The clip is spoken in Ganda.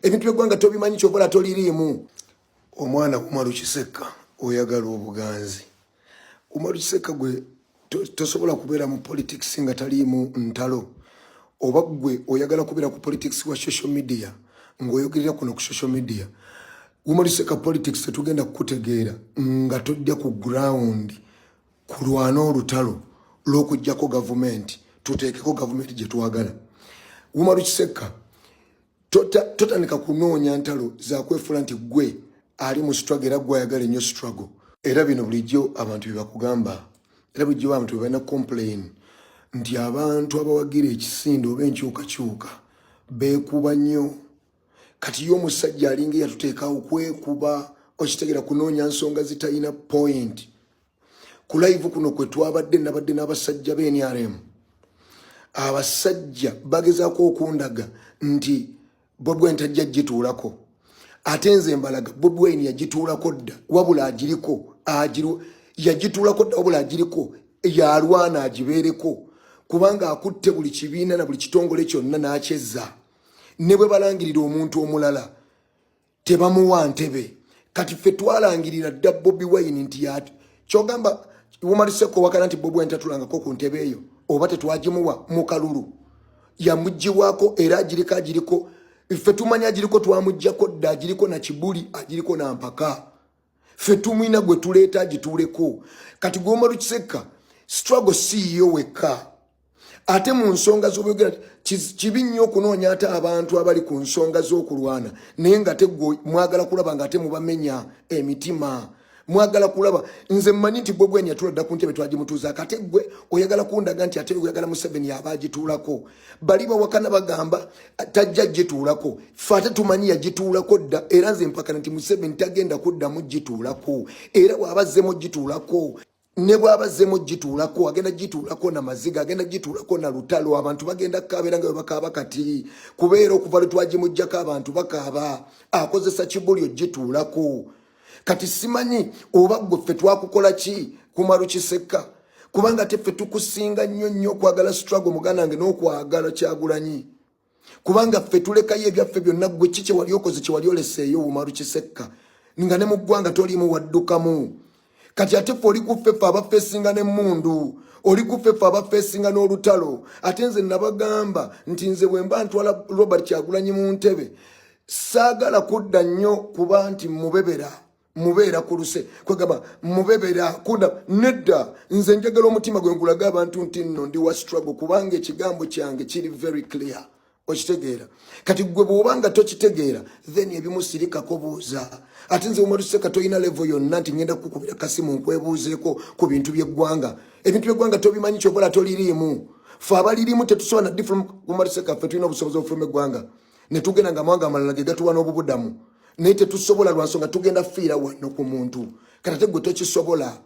ebintu by'eggwanga tobimanyi kyobola toliriimu. Omwana Umaru Kiseka oyagala obuganzi. Umaru Kiseka gwe tosobola kubeera mu politics nga taliimu ntalo. Oba gwe oyagala kubeera ku politics wa social media ng'oyogerera kuno ku social media. Umaru Kiseka politics tetugenda kukutegeera nga tojja ku ground kulwana olutalo lw'okuggyako gavumenti tuteekeko gavumenti gye twagala. Umaru Kiseka totandika kunoonya ntalo za kwefuula nti gwe ali mu struggle era gwe ayagala ennyo struggle. Era bino bulijjo abantu bye bakugamba. Era bulijjo abantu bye balina complain nti abantu abawagira ekisinde oba enkyukakyuka beekuba nnyo. Kati y'omusajja alinga eyatuteekawo kwekuba okitegeera kunoonya nsonga zitalina point. Ku live kuno kwe twabadde nabadde n'abasajja b'NRM. Abasajja bagezaako okundaga nti Bobi Wine tajja gituulako. Ate nze mbalaga Bobi Wine yagituulako dda wabula agiriko yagituulako dda wabula agiriko yalwana agibeereko kubanga akutte buli kibiina na buli kitongole kyonna n'akyezza. Ne bwe balangirira omuntu omulala tebamuwa ntebe. Kati ffe twalangirira dda Bobi Wine nti kyogamba Umaru Kiseka wakana nti Bobi Wine tatulangako ku ntebe eyo oba tetwagimuwa mu kalulu yamuggiwaako era agiriko ffe tumanya agiriko twamuggyako dda agiriko na kibuli agiriko na mpaka ffe tumwina gwe tuleeta agituuleko. Kati gwe Umaru Kiseka struggle si yo wekka ate mu nsonga z'obyogera kibi nnyo okunoonya ate abantu abali ku nsonga z'okulwana naye nga ate gwe mwagala kulaba nga ate mubamenya emitima. Mwagala kulaba nze mmanyi nti Bobi Wine yatula dda ku ntebe twagimutuuza kate gwe oyagala kundaga nti ate oyagala Museveni yaba agituulako. Bali bawakana bagamba tajja gituulako ffe ate tumanyi yagituulako dda era nze mpakana nti Museveni tagenda kuddamu gituulako era bw'abazzemu gituulako ne bw'abazzemu gituulako agenda gituulako na maziga agenda gituulako na lutalo abantu bagenda kabeera nga bakaaba kati kubeera okuva lwe twagimuggyako abantu bakaaba akozesa kibuli ogituulako. Kati simanyi oba gwe ffe twakukola ki Umaru Kiseka kubanga ate ffe tukusinga nnyo kwagala struggle muganda wange n'okwagala Kyagulanyi kubanga ffe tulekayo ebyaffe byonna gwe ki kye wali okoze kye wali oleseeyo Umaru Kiseka nga ne mu ggwanga tolimu waddukamu. Kati ate ffe oli kuffe ffe abafeesinga n'emmundu oli kuffe ffe abafeesinga n'olutalo. Ate nze nabagamba nti nze bwe mba ntwala Robert Kyagulanyi mu ntebe saagala kudda nnyo kuba nti mubeera kuluse kwegamba mubebera kuda nedda nze njagala omutima gwe ngulaga abantu nti nno ndi wa struggle kubanga ekigambo kyange kiri very clear okitegeera. Kati gwe bw'obanga tokitegeera then ebimusirikako buuza. Ate nze Umaru Kiseka toyina level yonna nti ngenda kukubira kasimu nkwebuuzeeko ku bintu by'eggwanga. Ebintu by'eggwanga tobimanyi kyobola toliriimu. Ffe abalirimu tetusobola na different Umaru Kiseka ffe tulina obusobozi obufuluma eggwanga ne tugenda nga amawanga amalala ge gatuwa n'obubudamu naye tetusobola lwa nsonga tugenda fiira wano ku muntu. Kati ate gwe tokisobola.